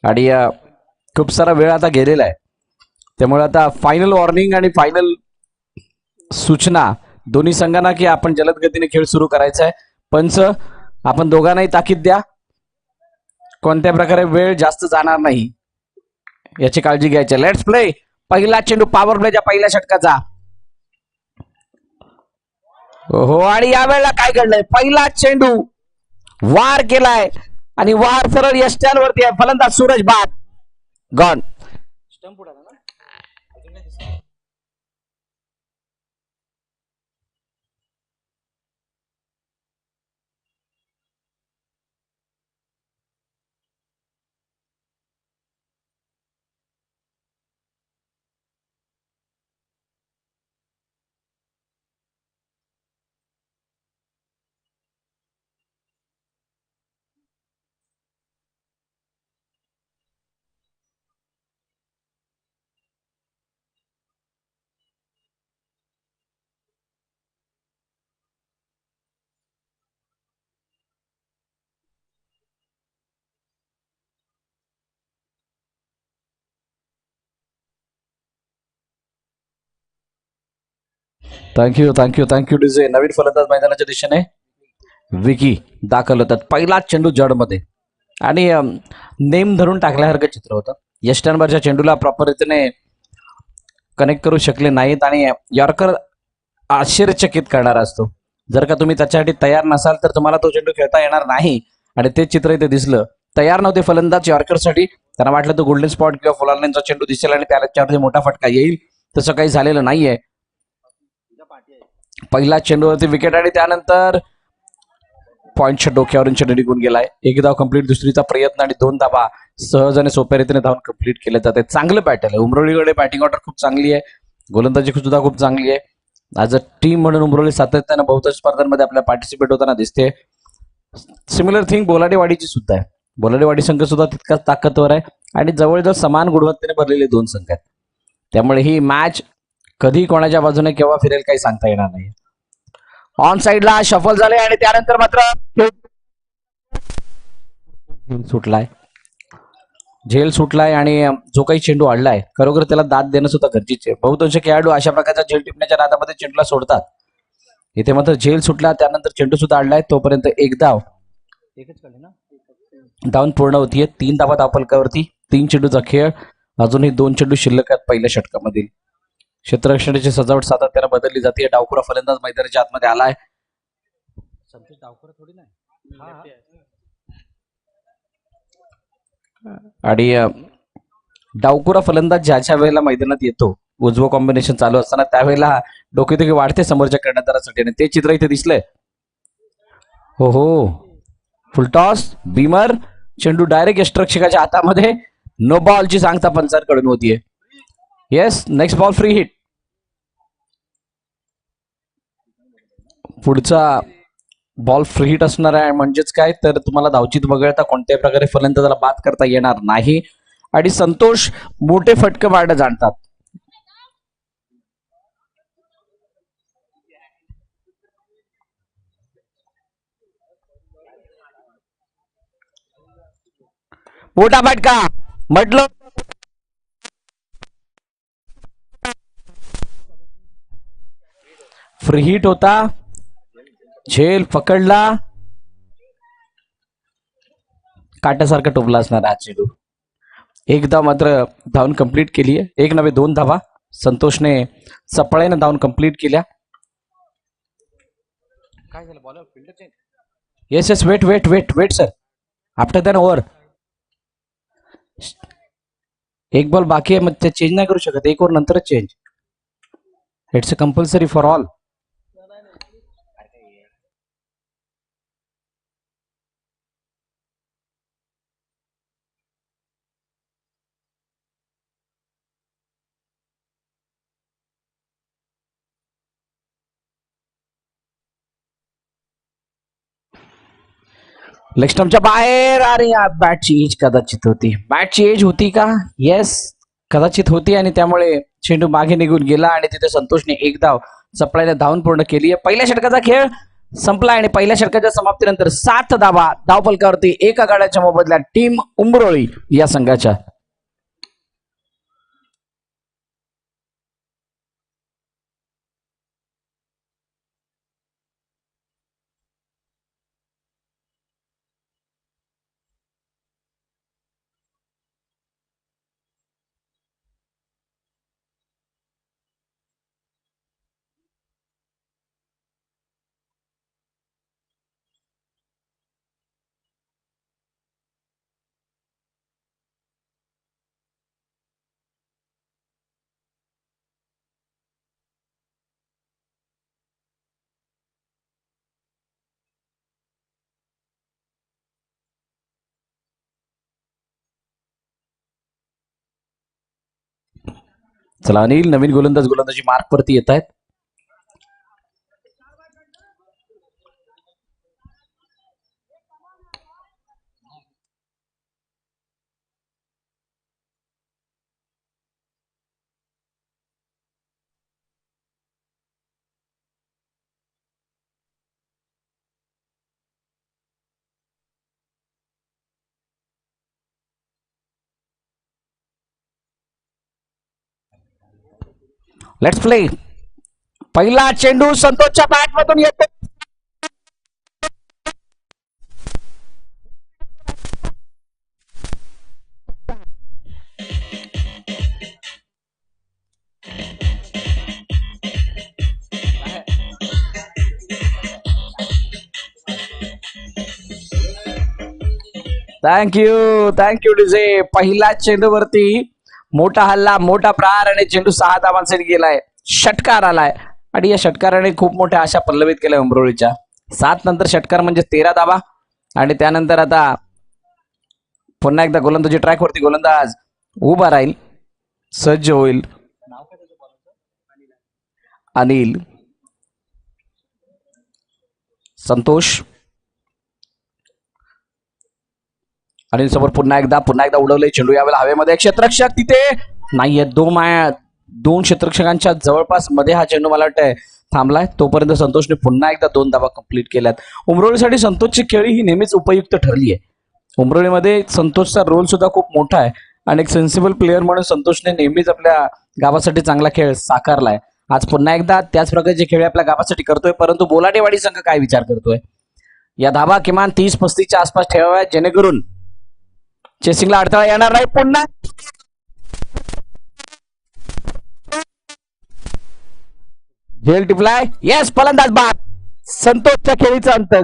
आणि खूप सारा वेळ आता गेलेला आहे, त्यामुळे आता फायनल वॉर्निंग आणि फायनल सूचना दोन्ही संघांना की आपण जलद गतीने खेळ सुरू करायचा आहे. पंच, आपण दोघांनाही ताकीद द्या, कोणत्या प्रकारे वेळ जास्त जाणार नाही याची काळजी घ्यायची. Let's play. पहिला चेंडू पॉवर प्लेच्या पहिल्या षटकाचा. हो, आणि यावेळेला काय घडलंय, पहिला चेंडू वार केलाय आणि वार सरळ यष्ट्यांवरती आहे. फलंदाज सूरज बाद गॉन. Thank you DJ. नवीन फलंदाज मैदानाच्या दिशेने विकी दाखल होतात. पहिला चेंडू जड मध्ये आणि नेम धरून टाकल्यासारखं चित्र होतं. यष्टनबरच्या चेंडूला प्रॉपर रीतीने कनेक्ट करू शकले नाहीत आणि यॉर्कर आश्चर्यचकित करणारा असतो. जर का तुम्ही त्याच्यासाठी तयार नसाल तर तुम्हाला तो चेंडू खेळता येणार नाही आणि ते चित्र इथे दिसलं. तयार नव्हते फलंदाज यॉर्करसाठी. त्यांना वाटलं तो गोल्डन स्पॉट किंवा फुलांचा चेंडू दिसेल आणि त्याच्यावरती मोठा फटका येईल. तसं काही झालेलं नाहीये. पहिला चेंडूवरती विकेट आणि त्यानंतर पॉइंटच्या डोक्यावरून चेंडू निघून गेलाय. एक धाव कंप्लीट, दुसरीचा प्रयत्न आणि 2 धावा सहज आणि सोप्या रीतीने धावून कंप्लीट केले जाते. चांगलं बॅटल आहे उमरोळीकडे. बॅटिंग ऑर्डर खूप चांगली आहे, गोलंदाजी सुद्धा खूप चांगली आहे. ॲज अ टीम म्हणून उमरोळी सातत्यानं बहुतेक स्पर्धांमध्ये आपल्याला पार्टिसिपेट होताना दिसते. सिमिलर थिंग बोलाडेवाडीची सुद्धा आहे. बोलाडेवाडी संघ सुद्धा तितकाच ताकदवर आहे आणि जवळजवळ समान गुणवत्तेने भरलेले 2 संघ आहेत. त्यामुळे ही मॅच कधी कोणाच्या बाजूने केव्हा फिरेल काही सांगता येणार नाही. ऑन साइडला शफल झाले आणि त्यानंतर मात्र झेल सुटलाय आणि जो काही चेंडू आडलाय खरोखर त्याला दाद देणं सुद्धा गरजेचे. बहुतांश खेळाडू अशा प्रकारचा झेल टिपण्याच्या नादामध्ये चेंडूला सोडतात. इथे मात्र झेल सुटला, त्यानंतर चेंडू सुद्धा आडलाय. तोपर्यंत एक धाव, धावून पूर्ण होतीये. 3 धावा धावफलकावरती, 3 चेंडूचा खेळ. अजूनही 2 चेंडू शिल्लक आहेत पहिल्या षटकामधील. क्षेत्ररक्षणाची सजावट सातत्याने बदलली जाते. डावखुरा फलंदाज मैदानाच्या आतमध्ये आलाय. संतोष डावखुरा थोडी नाही आणि डावखुरा फलंदाज ज्याच्या वेळेला मैदानात येतो, उजवं कॉम्बिनेशन चालू असताना त्यावेळेला डोकेदुखी वाढते समोरच्या कर्णधारासाठी आणि ते चित्र इथे दिसलंय. हो, फुलटॉस, बीमर, चेंडू डायरेक्ट यष्टरक्षकाच्या हातामध्ये. नो बॉलची सांगता पंचांकडून होतीये. Yes, next ball free hit. पुढचा बॉल फ्री हिट असणार आहे. म्हणजेच काय तर तुम्हाला धावचीत वगळता कोणत्याही प्रकारे फलंदाजाला बाद करता येणार नाही आणि संतोष मोठे फटके मारणं जाणतात. मोठा फटका म्हटलं. फ्री हिट होता, झेल पकडला, काट्यासारखा टोपला असणार हा चेंडू. एकदा मात्र धावून कंप्लीट केली आहे. 1 नव्हे 2 धावा संतोषने चपळाईने धावून कंप्लीट केल्या. काय झालं bowler fielder change. Yes, wait sir. After then over एक बॉल बाकी आहे, मग ते चेंज नाही करू शकत. 1 ओव्हर नंतरच change. It's a compulsory for all. Leg स्टंपच्या बाहेर. आणि बॅटची एज कदाचित होती. बॅटची एज होती का? येस, कदाचित होती आणि त्यामुळे चेंडू मागे निघून गेला आणि तिथे संतोषने 1 धाव चपळाईने धावून पूर्ण केली आहे. पहिल्या षटकाचा खेळ संपला आणि पहिल्या षटकाच्या समाप्तीनंतर 7 धावा धावफलकावरती एका गाड्याच्या मोबदल्यात टीम उंबरोळी या संघाच्या. चला अनिल, नवीन गोलंदाजी मार्क वरती येत आहेत. Let's play. पहिला चेंडू संतोषच्या बॅट मधून येतो. Thank you DJ. पहिला चेंडूवरती मोठा हल्ला, मोठा प्रहार आणि चेंडू 6 धावांसाठी गेलाय. षटकार आलाय आणि या षटकाराने खूप मोठ्या आशा पल्लवित केल्या उंबरोळीच्या. 7 नंतर षटकार म्हणजे 13 धावा आणि त्यानंतर आता पुन्हा एकदा गोलंदाजी ट्रॅक वरती गोलंदाज उभा राहील, सज्ज होईल. अनिल, संतोष, अनिल समोर पुन्हा एकदा उडवलंय चेंडू. यावेळेला हवेमध्ये क्षेत्ररक्षक तिथे नाहीये. दोन क्षेत्ररक्षकांच्या जवळपास मध्ये हा चेंडू मला वाटतंय थांबलाय. तोपर्यंत संतोषने पुन्हा एकदा 2 धावा कंप्लीट केल्यात. उमरोळीसाठी संतोषची खेळी ही नेहमीच उपयुक्त ठरली आहे. उमरोळीमध्ये संतोषचा रोल सुद्धा खूप मोठा आहे आणि एक सेन्सिबल प्लेअर म्हणून संतोषने नेहमीच आपल्या गावासाठी चांगला खेळ साकारलाय. आज पुन्हा एकदा त्याच प्रकारचे खेळ आपल्या गावासाठी करतोय. परंतु बोलाटेवाडी संघ काय विचार करतोय, या धावा किमान 30-35च्या आसपास ठेवाव्या जेणेकरून चेसिंगला अडथळा येणार नाही. पुन्हा झेल टिपलाय. येस, फलंदाज बाद. संतोषच्या खेळीचा अंत.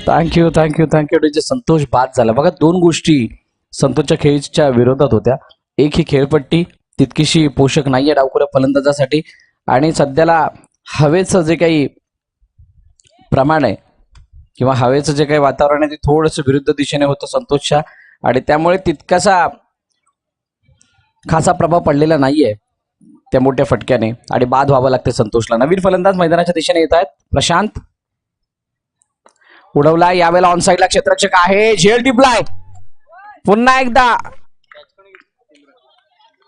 Thank you DJ. संतोष बाद झाला. बघा, 2 गोष्टी संतोषच्या खेळीच्या विरोधात होत्या. एक ही खेळपट्टी तितकीशी पोषक नाहीये डावखुऱ्या फलंदाजासाठी आणि सध्याला हवेचं जे काही प्रमाण आहे किंवा हवेचं जे काही वातावरण आहे ते थोडंसं विरुद्ध दिशेने होतं संतोषच्या आणि त्यामुळे तितकासा खासा प्रभाव पडलेला नाहीये त्या मोठ्या फटक्याने आणि बाद व्हावं लागते संतोषला. नवीन फलंदाज मैदानाच्या दिशेने येत आहेत. प्रशांत उडवला. यावेळेला ऑन साइडला क्षेत्ररक्षक आहे. झेल टिपलाय. पुन्हा एकदा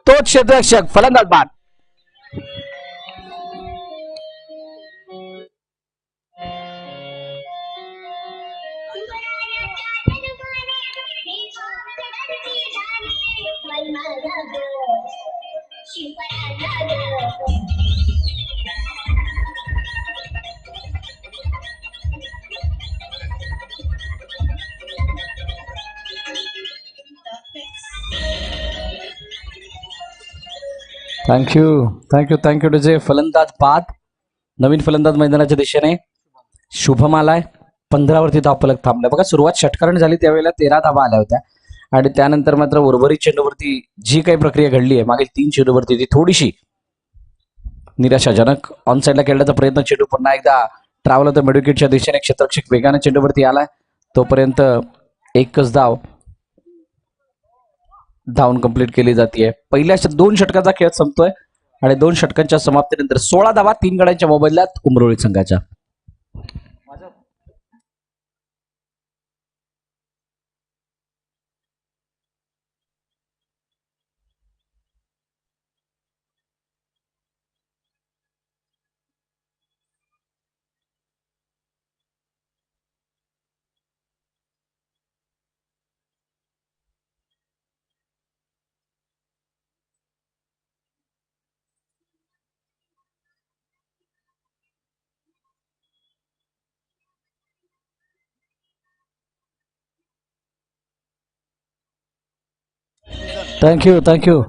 तोच क्षेत्ररक्षक. फलंदाज बाद. Thank you DJ. फलंदाज बाद. नवीन फलंदाज मैदानाच्या दिशेने. शुभम आलाय. 15 वरती धावफलक थांबलाय. बघा, सुरुवात षटकाराने झाली त्यावेळेला 13 धावा आल्या होत्या आणि त्यानंतर मात्र उर्वरित चेंडूवरती जी काही प्रक्रिया घडली आहे मागील 3 चेंडूवरती ती थोडीशी निराशाजनक. ऑन साइडला खेळण्याचा प्रयत्न, चेंडू पुन्हा एकदा ट्रॅव्हल होतं मिडविकेटच्या दिशेने. क्षेत्ररक्षक वेगाने चेंडूवरती आलाय, तोपर्यंत एकच धावून कंप्लीट केली जाते. पहिल्या 2 षटकाचा खेळ संपतोय आणि 2 षटकांच्या समाप्तीनंतर 16 धावा 3 गड्यांच्या मोबदल्यात उमरोळी संघाच्या. थँक्यू.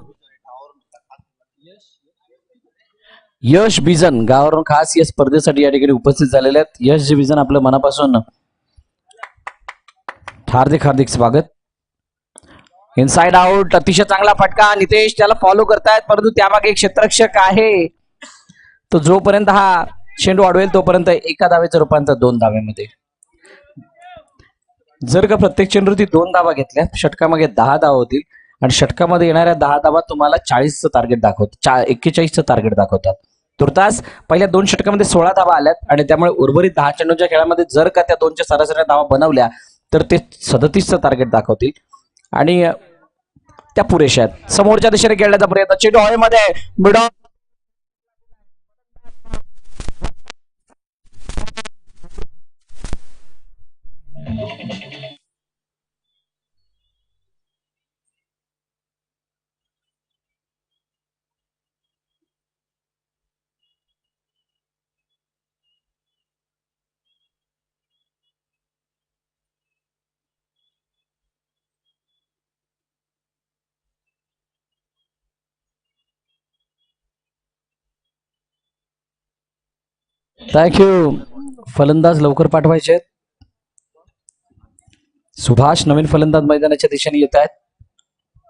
यश बिजन गावावरून खास या स्पर्धेसाठी या ठिकाणी उपस्थित झालेले आहेत. यश बिजन, आपलं मनापासून हार्दिक स्वागत. इनसाइड आउट, अतिशय चांगला फटका. नितेश त्याला फॉलो करतायत, परंतु त्यामागे एक क्षेत्ररक्षक आहे. तो जोपर्यंत हा चेंडू अडवेल तोपर्यंत एका धावेचं रूपांतर 2 धावेमध्ये. जर का प्रत्येक चेंडूवरती 2 धावा घेतल्या, षटकामागे 10 धावा होतील आणि षटकामध्ये येणाऱ्या 10 धावा तुम्हाला 40चं टार्गेट दाखवतात, 41चं टार्गेट दाखवतात. तुर्तास पहिल्या 2 षटकामध्ये 16 धावा आल्यात आणि त्यामुळे उर्वरित 10 चेंडूच्या खेळामध्ये जर का त्या 2च्या सरासरी धावा बनवल्या तर ते 37चं टार्गेट दाखवतील आणि त्या पुरेशा आहेत. समोरच्या दिशेने खेळण्याचा प्रयत्न, चेंडू हवेमध्ये, मिड ऑफ. थँक्यू. फलंदाज लवकर पाठवायचे आहेत. सुभाष नवीन फलंदाज मैदानाच्या दिशेने येत आहेत.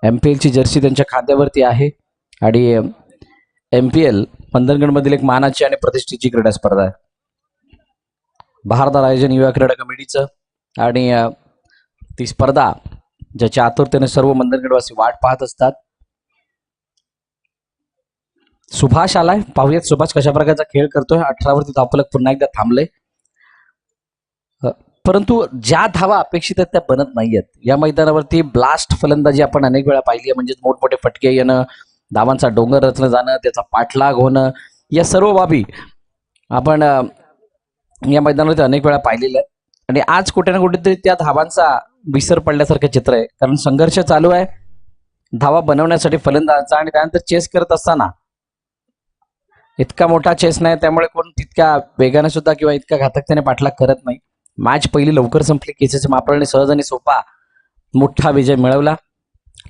MPL ची जर्सी त्यांच्या खात्यावरती आहे आणि MPL मंदनगड मधील एक मानाची आणि प्रतिष्ठेची क्रीडा स्पर्धा आहे. बहारदार आयोजन युवा क्रीडा कमिटीचं आणि ती स्पर्धा ज्याच्या आतुरतेने सर्व मंदनगडवासी वाट पाहत असतात. सुभाष आलाय, पाहूयात सुभाष कशा प्रकारचा खेळ करतोय. 18 वरती धावफलक पुन्हा एकदा थांबले, परंतु ज्या धावा अपेक्षित आहेत त्या बनत नाहीयेत. या मैदानावरती ब्लास्ट फलंदाजी आपण अनेक वेळा पाहिली आहे, म्हणजेच मोठमोठे फटके येणं, धावांचा डोंगर रचलं जाणं, त्याचा पाठलाग होणं, या सर्व बाबी आपण या मैदानावरती अनेक वेळा पाहिलेल्या आहेत. आणि आज कुठे ना कुठेतरी त्या धावांचा विसर पडल्यासारखं चित्र आहे, कारण संघर्ष चालू आहे धावा बनवण्यासाठी फलंदाजांचा. आणि त्यानंतर चेस करत असताना इतका मोठा चेस नाही, त्यामुळे कोण तितक्या वेगाने सुद्धा किंवा इतक्या घातकतेने पाठलाग करत नाही. मॅच पहिली लवकर संपली. केसेस मापळने सहज आणि सोपा मोठा विजय मिळवला.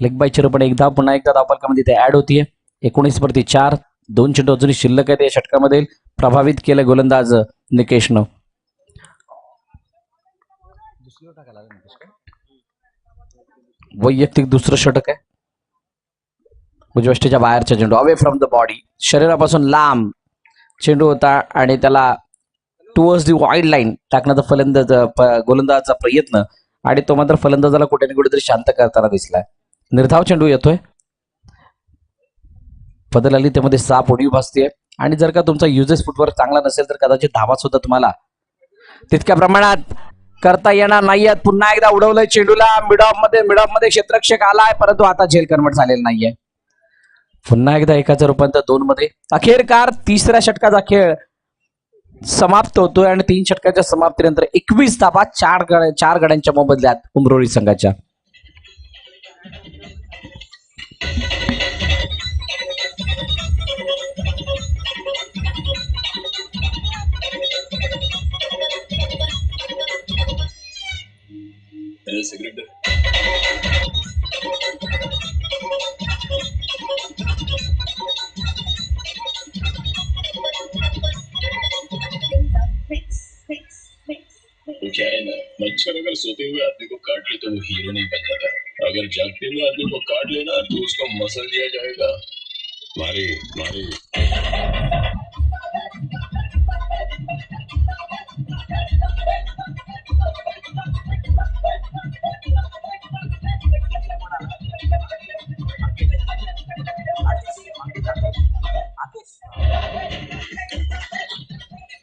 लेग बाय चिरपणे एक धाव पुन्हा एकदा धावफलकामध्ये ते ऍड होतीये. 19 वरती 4, 2 चेंडू अजूनही शिल्लक आहेत या षटकामध्ये. प्रभावित केलं गोलंदाज निकेशनं. वैयक्तिक दुसरं षटक आहे. उजवष्टीच्या बाहेरचा चेंडू, अवे फ्रॉम द बॉडी, शरीरापासून लांब चेंडू होता आणि त्याला टुवर्ड्स दी वाईड लाईन टाकण्याचा गोलंदाजाचा प्रयत्न, आणि तो मात्र फलंदाजाला कुठे ना कुठेतरी शांत करताना दिसलाय. निर्धाव चेंडू येतोय. फदल अली त्यामध्ये साप उडी भासते. आणि जर का तुमचा युजेस फुटवर्क चांगला नसेल तर कदाचित धावा सुद्धा तुम्हाला तितक्या प्रमाणात करता येणार नाहीये. पुन्हा एकदा उडवलंय चेंडूला मिड ऑफ मध्ये क्षेत्ररक्षक आलाय, परंतु आता झेल कन्वर्ट झालेला नाहीये. पुन्हा एकदा एकाचं रूपांतर 2 मध्ये. अखेरकार 3ऱ्या षटकाचा खेळ समाप्त होतोय आणि 3 षटकाच्या समाप्तीनंतर 21 धावा 4 गड्यांच्या मोबदल्यात उमरोळी संघाच्या. क्या है ना, मच्छर अगर सोते हुए आदमी को काट ले तो वो हीरो नहीं बन जाता. अगर जागते हुए आदमी को काट लेना तो उसको मसल दिया जाएगा. मारे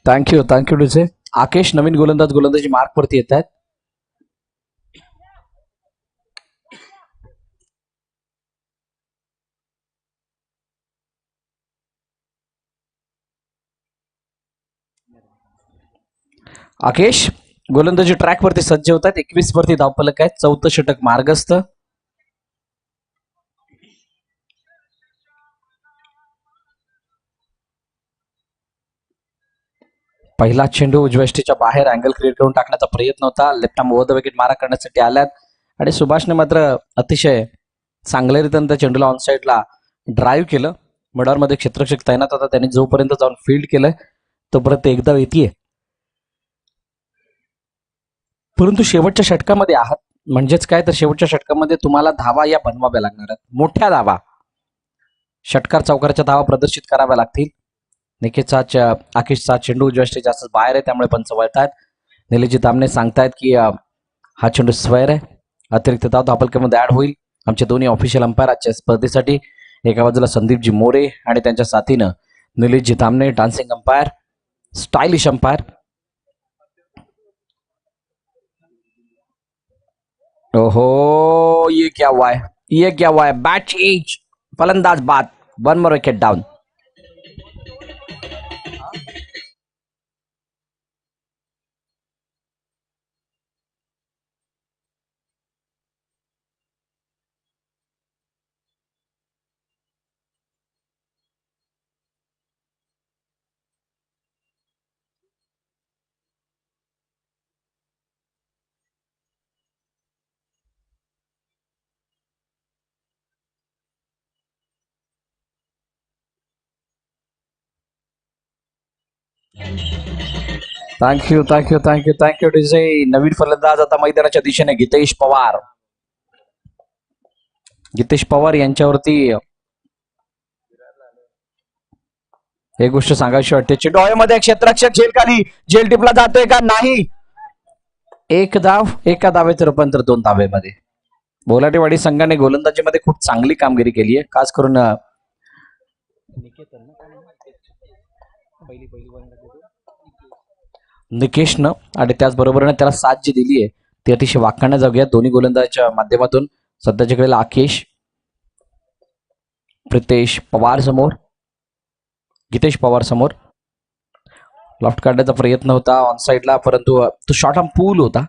थँक्यू डीजे. आकेश नवीन गोलंदाजी मार्क वरती येत आहेत. आकेश गोलंदाजी ट्रॅक वरती सज्ज होत आहेत. 21 वरती धावफलक आहेत. 4थं षटक मार्गस्थ. पहिला चेंडू उजव्या बाहेर अँगल क्रिएट करून टाकण्याचा प्रयत्न होता. Left arm over the wicket मारा करण्यासाठी आल्यात आणि सुभाषने मात्र अतिशय चांगल्यारीत्या त्या चेंडूला ऑन साईडला ड्राईव्ह केलं. मिडॉरमध्ये क्षेत्ररक्षक तैनात होता. त्यांनी जोपर्यंत जाऊन फील्ड केलं तोपर्यंत एकदा येते. परंतु शेवटच्या षटकामध्ये आहात म्हणजेच काय तर शेवटच्या षटकामध्ये तुम्हाला धावा या बनवाव्या लागणार आहेत. मोठ्या धावा, षटकार चौकाराच्या धावा प्रदर्शित कराव्या लागतील. निकेशचा आकेशचा चेंडू उजव्या जास्त बाहेर आहे त्यामुळे पंच वळतायत. निलेशजी तामणे सांगतायत की हा चेंडू स्वैर आहे. अतिरिक्त धाव धावफलकामध्ये ऍड होईल. आमचे दोन्ही ऑफिशियल अंपायर आजच्या स्पर्धेसाठी एका बाजूला संदीपजी मोरे आणि त्यांच्या साथीनं Nileshji Tamane dancing umpire, stylish umpire. ओहो ये क्या हुआ है, ये क्या हुआ है. बैट चेंज, फलंदाज बाद, 1 more wicket down. Thank you DJ. नवीन फलंदाज आता मैदानाच्या दिशेने गीतेश पवार. गीतेश पवार यांच्यावरती एक गोष्ट सांगायची वाटते. चेंडू हवेमध्ये, क्षेत्ररक्षक झेल खाली, झेल टिपला जातोय का नाही. एक धाव, एका धावेचं रूपांतर 2 धावेमध्ये. बोलाटेवाडी संघाने गोलंदाजीमध्ये खूप चांगली कामगिरी केली आहे. खास करून निकेशनं आणि त्याचबरोबरीने त्याला साथ जी दिली आहे ती अतिशय वाखाणण्याजोगी आहे. दोन्ही गोलंदाजाच्या माध्यमातून सध्याच्या घडीला आकेश प्रितेश पवार समोर, गीतेश पवार समोर. लॉफ्ट काढण्याचा प्रयत्न होता ऑन साईडला, परंतु तो शॉर्ट आर्म पूल होता.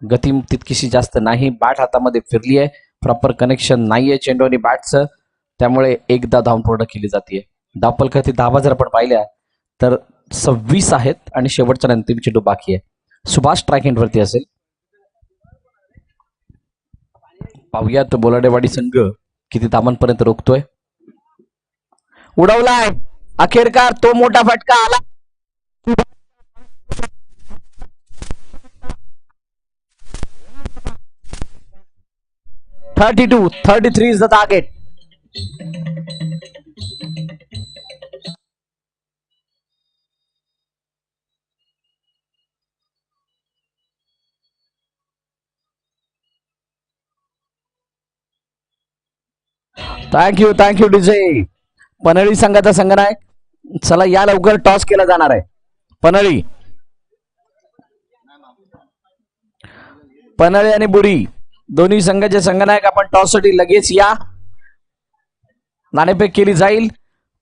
गती तितकीशी जास्त नाही. बॅट हातामध्ये फिरली आहे. प्रॉपर कनेक्शन नाहीये चेंडू आणि बॅटचं, त्यामुळे एकदा धावून पूर्ण केली जाते. धावफलकाची धावा जर आपण पाहिल्या तर 26 आहेत आणि शेवटचा अंतिम चेंडू बाकी आहे. सुभाष स्ट्राईक एंडवरती असेल. पाहुयात बोलाडेवाडी संघ किती धावांपर्यंत रोखतोय. उडवलाय अखेरकार तो मोठा फटका आला. 33 is the target. Thank you DJ. पनळी संघाचा संघनायक, चला या लवकर टॉस केला जाणार आहे. पनळी आणि बुरी दोन्ही संघाचे संघनायक, आपण टॉस साठी लगेच या. नाणेफेक केली जाईल.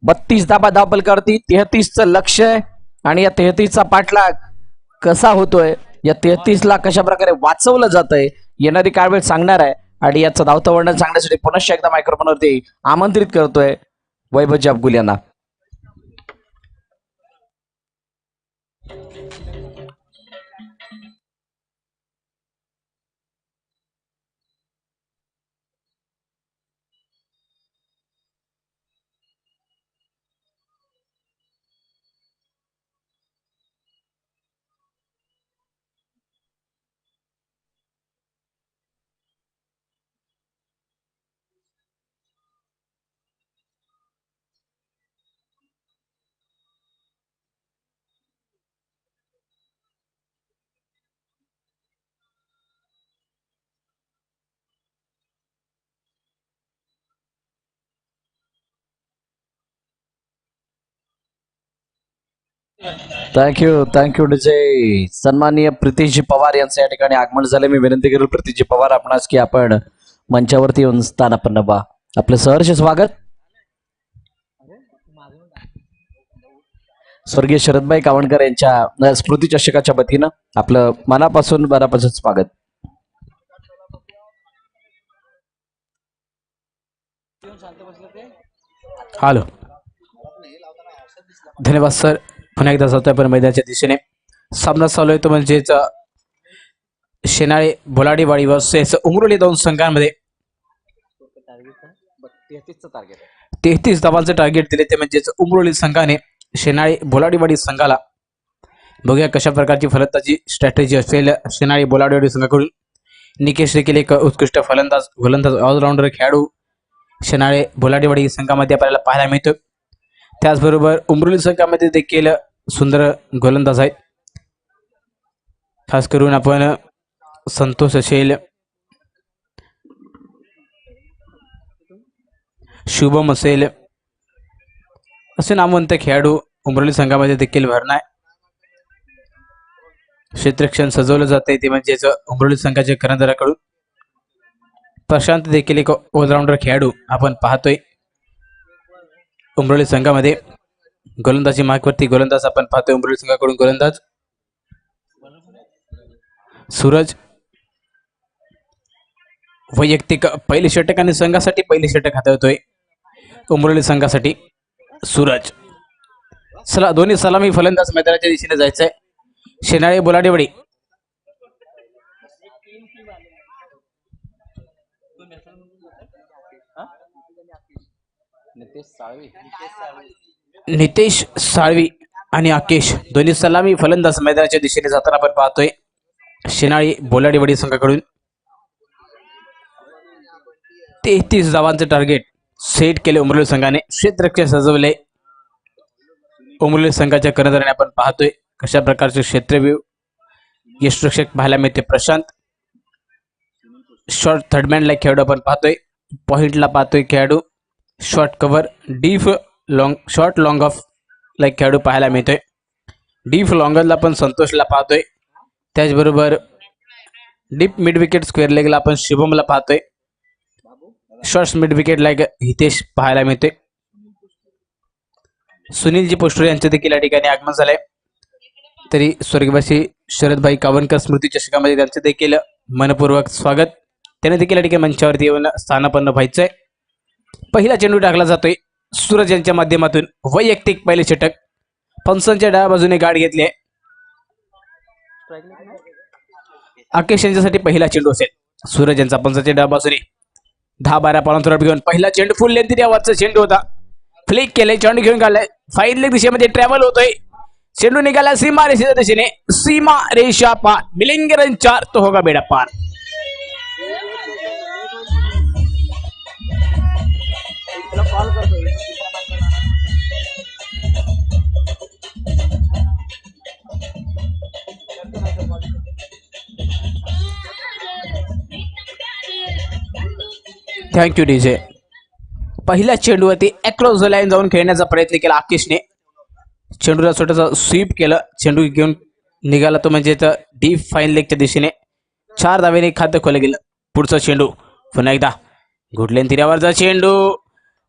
32 धाबा धावफलकावरती, 33चं लक्ष आहे आणि या 33चा पाठलाग कसा होतोय, या 33ला कशा प्रकारे वाचवलं जातंय येणारी काळवेळ सांगणार आहे. आणि याचं धावतं वर्णन सांगण्यासाठी पुनश्च एकदा मायक्रोफोनवरती आमंत्रित करतोय वैभवजी अब्गुल यांना. Thank you DJ. सन्माननीय प्रितीशजी पवार यांचं या ठिकाणी आगमन झाले. मी विनंती करेल प्रितीशजी पवार आपणास की आपण मंचावरती येऊन स्थानापन्न व्हा. आपलं सहर्ष स्वागत. स्वर्गीय शरदभाई कावणकर यांच्या स्मृती चषकाच्या वतीनं आपलं मनापासून स्वागत. हॅलो, धन्यवाद सर. पुन्हा एकदा जातोय आपण मैदानाच्या दिशेने. सामना चालू आहे तो म्हणजेच शेनाळे बोलाडीवाडी वर्सेस उमरोली दोन संघांमध्ये 33 धावांचं टार्गेट दिले ते म्हणजेच उमरोली संघाने शेनाळे बोलाडीवाडी संघाला. बघूया कशा प्रकारची फलंदाजी स्ट्रॅटेजी असेल शेनाळे बोलाडीवाडी संघाकडून. निकेश देखील एक उत्कृष्ट गोलंदाज ऑलराऊंडर खेळाडू शेनाळे बोलाडीवाडी संघामध्ये आपल्याला पाहायला मिळतो. त्याचबरोबर उमरोली संघामध्ये देखील सुंदर गोलंदाज आहेत. खास करून आपण संतोष असेल, शुभम असेल असे नामवंत खेळाडू उमरोली संघामध्ये देखील भरणा आहे. क्षेत्ररक्षण सजवलं जाते ते म्हणजेच उमरोली संघाच्या कर्णधाराकडून. प्रशांत देखील एक ऑलराऊंडर खेळाडू आपण पाहतोय उमरोली संघामध्ये. गोलंदाजी मार्कवरती गोलंदाज आपण पाहतोय उमरोली संघाकडून. गोलंदाज सूरज. वैयक्तिक पहिली षटक आणि संघासाठी पहिली षटक हाताळतोय उमरोली संघासाठी सूरज. चला, दोन्ही सलामी फलंदाज मैदानाच्या दिशेने जायचंय. शेनाळे बोलाडीवाडी नितेश साळवी आणि आकेश दोन्ही सलामी फलंदाज मैदानाच्या दिशेने जाताना आपण पाहतोय शेनाळी बोलाडीवाडी संघाकडून. 33 धावांचं टार्गेट सेट केले उमरोली संघाने. क्षेत्ररक्षण सजवले उमरोली संघाच्या कर्णधाराने आपण पाहतोय कशा प्रकारचे क्षेत्रव्यूह यष्टरक्षक पाहायला मिळते. प्रशांत शॉर्ट थर्डमॅनला खेळाडू आपण पाहतोय. पॉइंटला पाहतोय खेळाडू. Short cover deep long short long of ला खेळाडू पाहायला मिळतोय. डीप लॉंगरला पण संतोषला पाहतोय. त्याचबरोबर डीप मिड विकेट स्क्वेअर लेगला आपण शुभमला पाहतोय. Short mid wicket like Hitesh पाहायला मिळतोय. सुनीलजी पोस्टर यांचे देखील या ठिकाणी आगमन झालंय. तरी स्वर्गवासी शरदभाई कावणकर स्मृती चषकामध्ये त्यांचे देखील मनपूर्वक स्वागत. त्याने देखील या ठिकाणी मंचावरती येऊन स्थानापन्न व्हायचंय. पहिला चेंडू टाकला जातोय सूरज यांच्या माध्यमातून. वैयक्तिक पहिले षटक. पंचांच्या डाव्या बाजूने गाठ घेतली आहे. आकेश यांच्यासाठी पहिला चेंडू असेल. सूरज यांचा पंचांच्या डाव्या बाजूने 10-12 पानांतर घेऊन पहिला चेंडू फुल लेंथ यावरचा चेंडू होता. फ्लिक केले, चेंडू घेऊन काढलाय. फाईन लेग दिशेमध्ये ट्रॅव्हल होतोय. चेंडू निघाला सीमा रेषेच्या दिशेने. सीमा रेषा पार. मिलिंग रन 4 तो होगा बेड़ा पार. Thank you DJ. पहिल्या चेंडूवरती अक्रॉस द लाईन जाऊन खेळण्याचा प्रयत्न केला आकेशने. चेंडूला छोटासा स्वीप केलं. चेंडू घेऊन निघाला तो म्हणजे डीप फाईन लेगच्या दिशेने. 4 धावेने खातं खोलं गेलं. पुढचा चेंडू पुन्हा एकदा घुटलेन तिऱ्यावरचा चेंडू.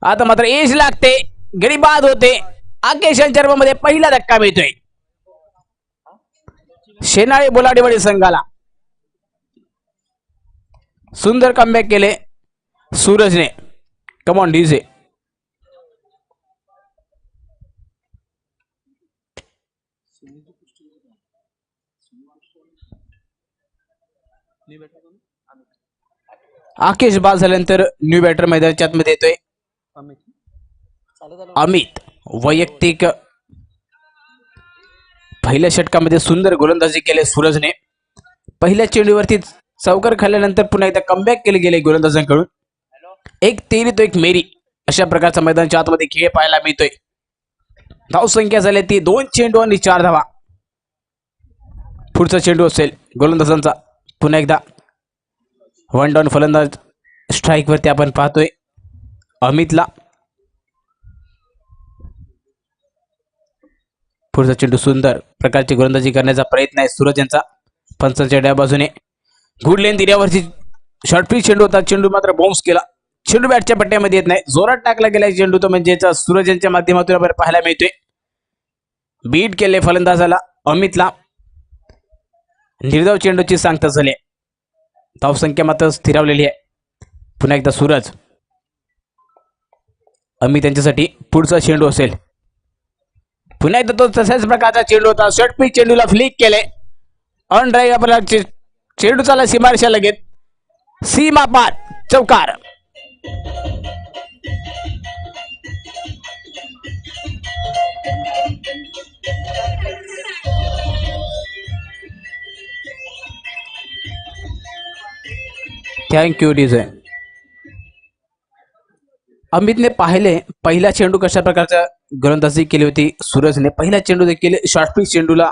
आता मात्र एज लागते, गडी बाद होते. आकेश यांच्या मध्ये पहिला धक्का मिळतोय शेनाळे बोलाडीवाडी संघाला. सुंदर कमबॅक केले सूरजने. Come on DJ. आकेश बाद झाल्यानंतर न्यू बॅटर मैदानाच्या आतमध्ये येतोय अमित. वैयक्तिक पहिल्या षटकामध्ये सुंदर गोलंदाजी केले सूरजने. पहिल्या चेंडूवरती चौकार खाल्ल्यानंतर पुन्हा एकदा कमबॅक केले गेले गोलंदाजांकडून. एक तेरी तो एक मेरी अशा प्रकारचा मैदानाच्या आतमध्ये खेळ पाहायला मिळतोय. धाव संख्या झाली ती 2 चेंडू आणि 4 धावा. पुढचा चेंडू असेल गोलंदाजांचा. पुन्हा एकदा वन डाऊन फलंदाज स्ट्राईक वरती आपण पाहतोय अमितला. पुढचा चेंडू सुंदर प्रकारची गोलंदाजी करण्याचा प्रयत्न आहे सूरज यांचा. पंचांच्या डाव्या बाजूने गुड लेन दिल्यावरची शॉर्ट पिच चेंडू होता. चेंडू मात्र बाउन्स केला. चेंडू बॅटच्या पट्ट्यामध्ये येत नाही. जोरात टाकला गेला चेंडू तो म्हणजे सूरज यांच्या माध्यमातून आपण पाहायला मिळतोय. बीट केले फलंदाजाला अमितला. निर्धाव चेंडूची सांगता झाली. धावसंख्या मात्र स्थिरावलेली आहे. पुन्हा एकदा सूरज. अमित यांच्यासाठी पुढचा चेंडू असेल. पुन्हा एकदा तो तशाच प्रकारचा चेंडू होता. शॉर्ट पिच चेंडूला फ्लिक केले. ऑन ड्राईव्ह आपला चेंडू चाला सीमारेषा लगेच सीमा पार चौकार. Thank you DJ. अमितने पाहिले पहिला चेंडू कशा प्रकारचा गोलंदाजी केली होती. सूरजने पहिला चेंडू देखील शॉर्ट पिच चेंडूला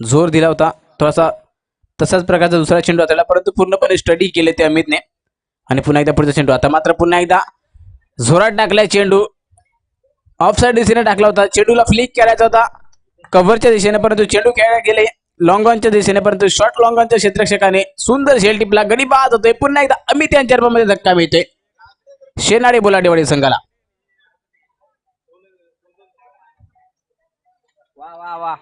जोर दिला होता. थोडासा तसाच प्रकारचा दुसरा चेंडू होता परंतु पूर्णपणे स्टडी केले ते अमितने. आणि पुन्हा एकदा पुढचा चेंडू आता मात्र पुन्हा एकदा जोरात टाकलाय चेंडू. ऑफ साइड दिशेने टाकला होता. चेंडूला फ्लिक करायचा होता कव्हरच्या दिशेने परंतु चेंडू खेळला गेले लॉंग ऑनच्या दिशेने परंतु शॉर्ट लॉंग ऑनच्या क्षेत्ररक्षकाने सुंदर शेल टिपला. गडी बाद होतोय. पुन्हा एकदा अमित यांच्या मध्ये धक्का मिळतोय शेनाडी बोलाडेवाडी संघाला. वा वा वा.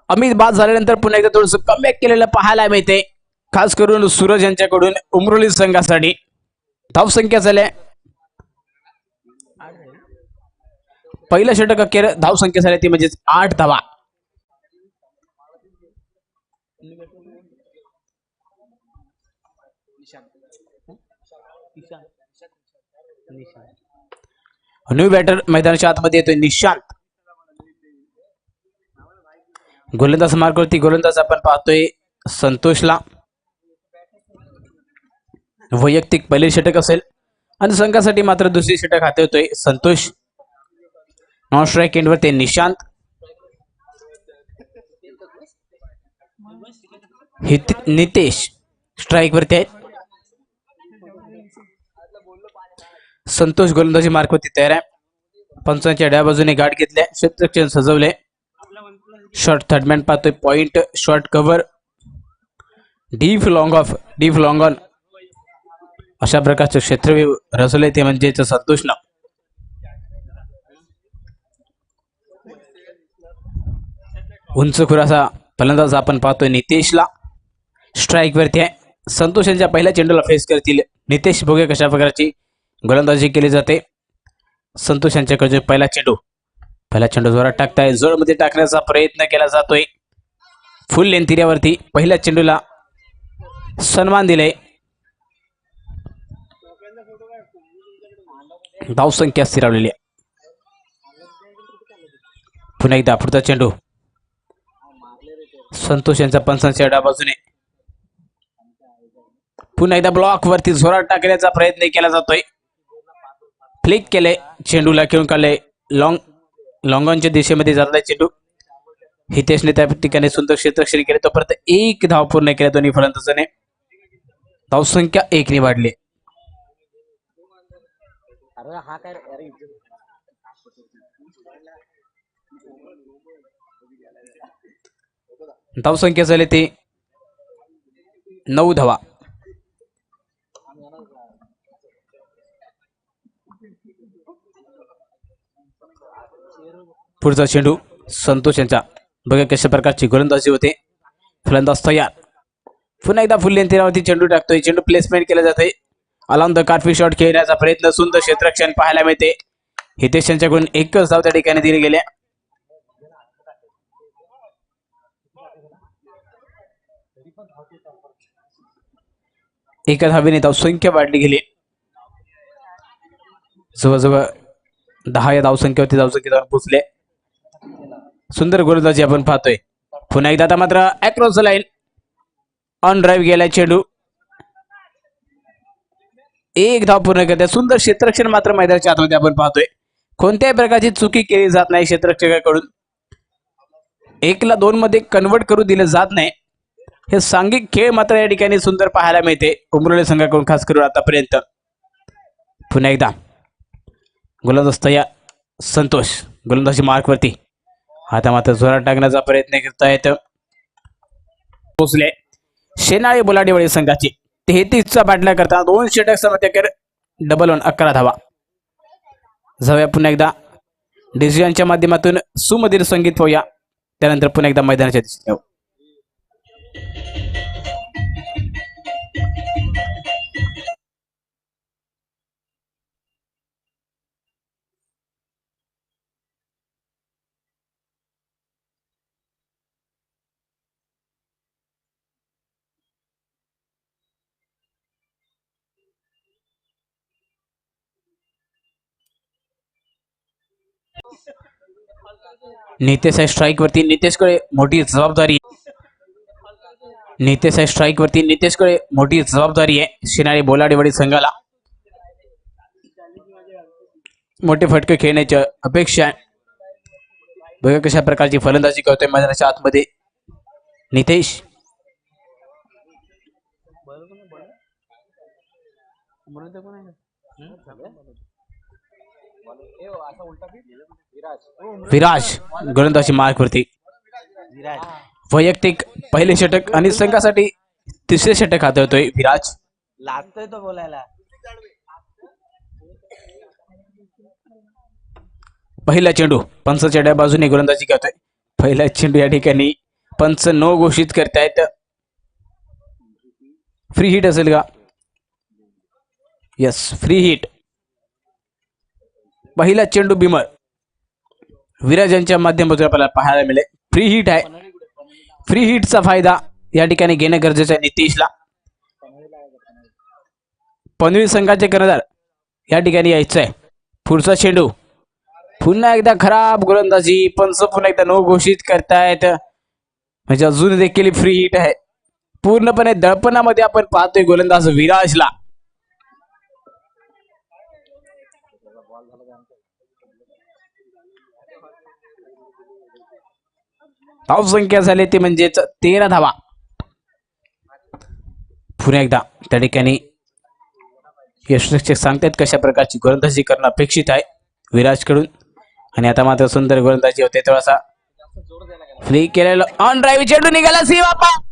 अमित बाद झाल्यानंतर पुन्हा एकदा थोडंसं कमबॅक केलेलं पाहायला मिळते खास करून सूरज यांच्याकडून उमरोली संघासाठी. धावसंख्या झाल्या पहिलं षटक अखेर धावसंख्या झाली ती म्हणजेच 8 धावा. न्यू बॅटर मैदानाच्या आतमध्ये येतोय निशांत. गोलंदाज मार्गावरती गोलंदाज आपण पाहतोय संतोषला. वैयक्तिक पहिले षटक असेल आणि संघासाठी मात्र दुसरी षटक हाती होतोय संतोष. नॉन स्ट्राईक एंडवर ते निशांत. नितेश स्ट्राईक वरती आहेत. संतोष गोलंदाजी मार्गावरती तयार आहे. पंचांच्या डाव्या बाजूने गाठ घेतल्या. क्षेत्ररक्षण सजवले. शॉर्ट थर्डमॅन पाहतोय. Point short cover deep long on अशा प्रकारचे क्षेत्र रचले ते म्हणजे संतोषनं. उंच खुरासा फलंदाज आपण पाहतोय नितेशला. स्ट्राईक वरती आहे. संतोष यांच्या पहिल्या चेंडूला फेस करतील नितेश. बघूया कशा प्रकारची गोलंदाजी केली जाते. संतोष यांच्याकडे पहिला चेंडू जोरात टाकताय. जळमध्ये टाकण्याचा प्रयत्न केला जातोय. फुल लेंथ तिऱ्यावरती पहिल्या चेंडूला सन्मान दिले. धावसंख्या स्थिरावलेली आहे. पुन्हा एकदा पुढचा चेंडू संतोष यांचा पंचांच्या डाव्या बाजूने. पुन्हा एकदा ब्लॉक वरती जोरात टाकण्याचा प्रयत्न केला जातोय. फ्लिक केले चेंडूला खेळून काढले. लॉंग ऑनच्या दिशेमध्ये जातलाय चेंडू. हितेशने त्या ठिकाणी सुंदर क्षेत्ररक्षण केले. तोपर्यंत 1 धाव पूर्ण केल्या दोन्ही फलंदाजाने. धावसंख्या 1 ने वाढली. धावसंख्या झाली ते 9 धावा. पुढचा चेंडू संतोष यांचा. बघा कशा प्रकारची गोलंदाजी होते. फलंदाज तयार. पुन्हा एकदा फुल लेंथ तीरावरती चेंडू टाकतोय. चेंडू प्लेसमेंट केला जातोय. अलॉंग द कार्फी शॉट खेळण्याचा प्रयत्न. सुंदर क्षेत्ररक्षण पाहायला मिळते. हितेश यांच्याकडून 1च धाव त्या ठिकाणी दिली गेल्या. एका धावेने धावसंख्या वाढली गेली. जवळजवळ 10 या धावसंख्येवरती धावसंख्या पोहोचले. सुंदर गोलंदाजी आपण पाहतोय. पुन्हा एकदा आता मात्र across the line on drive गेलाय चेंडू. 1 धाव पूर्ण करते. सुंदर क्षेत्ररक्षण मात्र मैदानाच्या आतमध्ये आपण पाहतोय. कोणत्याही प्रकारची चुकी केली जात नाही क्षेत्ररक्षकाकडून. 1 ला 2 मध्ये कन्वर्ट करू दिले जात नाही. हे सांघिक खेळ मात्र या ठिकाणी सुंदर पाहायला मिळते उमरोली संघाकडून, खास करून आतापर्यंत. पुन्हा एकदा गोलंदाज तयार, संतोष गोलंदाजी मार्कवरती, आता मात्र जोरात टाकण्याचा प्रयत्न करतायत. पोचले शेनाळे बोलाडीवाडी संघाची 33चा बाटल्या करता 2 षटक समतेकर, डबल 1, 11 धावा. जाऊया पुन्हा एकदा डिसिजनच्या माध्यमातून सुमधीर संगीत पाहूया, त्यानंतर पुन्हा एकदा मैदानाच्या दिशेने जाऊ. नितेश आहे स्ट्राईक वरती, नितेशकडे मोठी जबाबदारी. नितेश आहे स्ट्राईक वरती, नितेशकडे मोठी जबाबदारी आहे शिनारी बोलाडीवाडी संघाला. मोठे फटके खेळण्याची अपेक्षा आहे. बघा कशा प्रकारची फलंदाजी करतोय मैदानाच्या आतमध्ये नितेश. विराज गोलंदाजी मार्कवरती, वैयक्तिक पहिले षटक आणि संघासाठी तिसरे षटक हाताळतोय विराज. लागतोय तो बोलायला. पहिला चेंडू पंचच्या डाव्या बाजूने गोलंदाजी करतोय. पहिला चेंडू या ठिकाणी पंच नो घोषित करतायत. फ्री हिट असेल का? Yes, free hit. पहिला चेंडू बिमर विराज यांच्या माध्यमातून आपल्याला पाहायला मिळेल. फ्री हिट आहे. फ्री हिटचा फायदा या ठिकाणी घेणं गरजेचं आहे नितेशला. पनवेल संघाचे कर्णधार या ठिकाणी यायचं आहे. पुढचा चेंडू पुन्हा एकदा खराब गोलंदाजी, पंच पुन्हा एकदा नो घोषित करतायत. म्हणजे अजून देखील फ्री हिट आहे. पूर्णपणे दळपणामध्ये आपण पाहतोय गोलंदाज विराजला. धावसंख्या झाली ती म्हणजेच 13 धावा. पुन्हा एकदा त्या ठिकाणी यशरक्षक सांगतात कशा प्रकारची गोलंदाजी करणं अपेक्षित आहे विराजकडून. आणि आता मात्र सुंदर गोलंदाजी होते. थोडासा फ्री केलेला ऑन ड्राईव्ह चेंडू निघाला सीमा पार.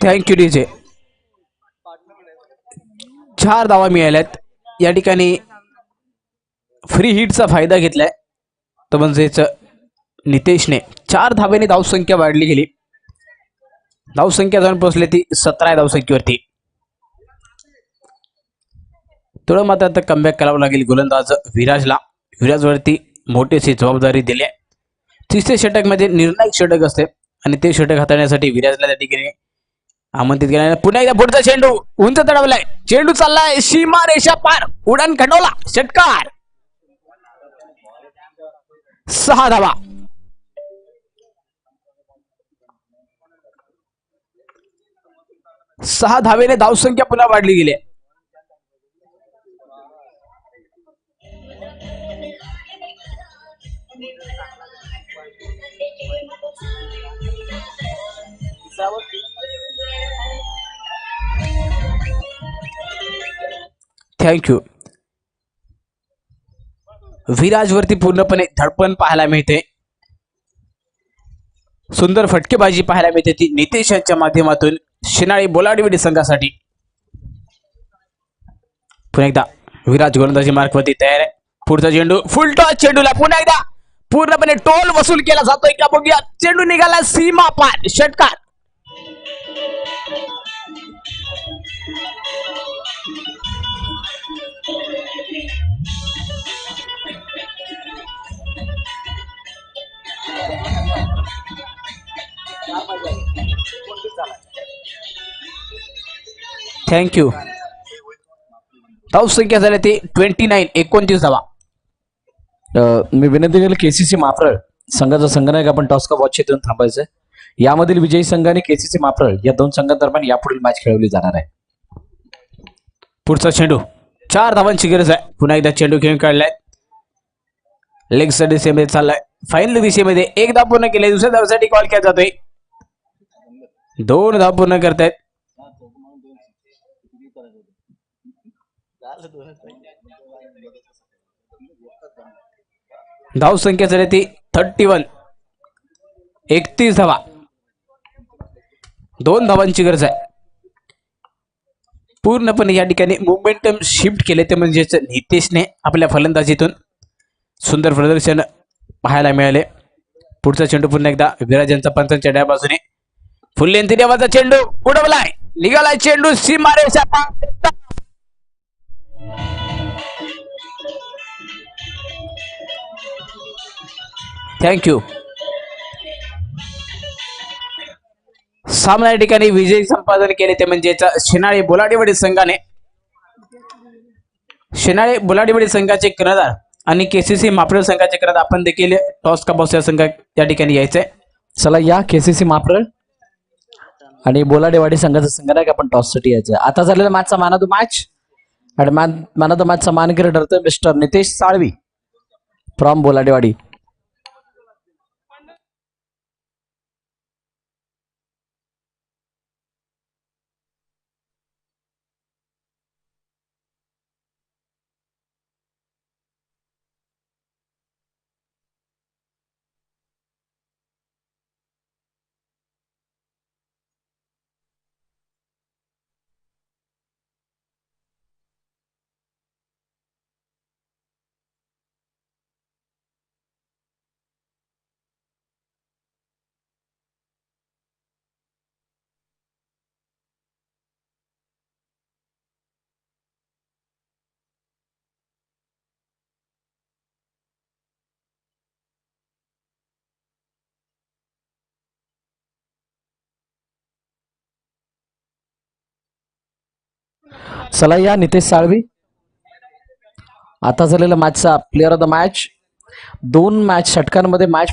Thank you DJ. 4 धावा मिळाल्यात. या ठिकाणी फ्री हिटचा फायदा घेतलाय तो म्हणजेच नितेशने. 4 धावेने धावसंख्या वाढली गेली. धावसंख्या जाऊन पोहोचली ती 17 धावसंख्येवरती. थोडं मात्र आता कमबॅक करावं लागेल गोलंदाज विराजला. विराजवरती मोठीशी जबाबदारी दिली आहे. तिसरे षटक मध्ये निर्णायक षटक असते आणि ते षटक हाताळण्यासाठी विराजला त्या ठिकाणी आमंत्रित केला. पुन्हा एकदा पुढचा चेंडू उंच चढवलाय. चेंडू चाललाय सीमा रेषा पार, उडान खंडवला, षटकार. 6 धावा. सहा धावेने धावसंख्या पुन्हा वाढली गेली. थँक्यू. विराजवरती पूर्णपणे धडपण पाहायला मिळते. सुंदर फटकेबाजी पाहायला मिळते ती नितेश यांच्या माध्यमातून शिनाळी बोलाडीवाडी संघासाठी. पुन्हा एकदा विराज गोलंदाजी मार्कवरती तयार आहे. पुढचा चेंडू फुल टॉस. चेंडूला पुन्हा एकदा पूर्णपणे टोल वसूल केला जातोय का बघूया. चेंडू निघाला सीमा पार, षटकार. थँक्यू. धावसंख्या झाली ती 29, 29 धावा. मी विनंती केली केसीसी माप्रळ संघाचा संघनायक आपण टॉस का वॉच देऊन थांबायचंय. यामधील विजयी संघ आणि केसीसी माप्रळ या दोन संघांदरम्यान यापुढील मॅच खेळवली जाणार आहे. पुढचा चेंडू 4 धावांची गरज आहे. पुन्हा एकदा चेंडू खेळून काढलाय. लेगच्या दिशेमध्ये चाललाय. फायनल दिशेमध्ये 1 धाव पूर्ण केले. दुसऱ्या धावासाठी कॉल केला जातोय. 2 धाव पूर्ण करतायत. धाव संख्या झाली ती 31. 31 धावा. 2 धावांची गरज आहे. पूर्णपणे या ठिकाणी मोमेंटम शिफ्ट केले ते म्हणजेच नितेशने आपल्या फलंदाजीतून सुंदर प्रदर्शन पाहायला मिळाले. पुढचा चेंडू पुन्हा एकदा विराजांचा पंचांच्या डाव्या बाजूने फुल लेंथ देवाचा चेंडू उडवलाय. निघालाय चेंडू सीमारेषा पार. थँक्यू. सामना या ठिकाणी विजय संपादन केले ते म्हणजेच शिनाळे बोलाडीवाडी संघाने. शिनाळे बोलाडीवाडी संघाचे कर्णधार आणि केसीसी माप्रळ संघाचे कर्णधार आपण देखील टॉस का बॉस या संघ त्या ठिकाणी यायचंय. चला या केसीसी माप्रळ आणि बोलाडेवाडी संघाचा संघनायक आपण टॉस साठी यायचं. आता झालेल्या मॅचचा मॅन ऑफ द मॅच आणि मॅन ऑफ द मॅचचा मानकरी ठरतोय मिस्टर नितेश साळवी फ्रॉम बोलाडेवाडी. चला या नितेश साळवी. आता झालेल्या मॅचचा player of the match. 2 match षटकांमध्ये मॅच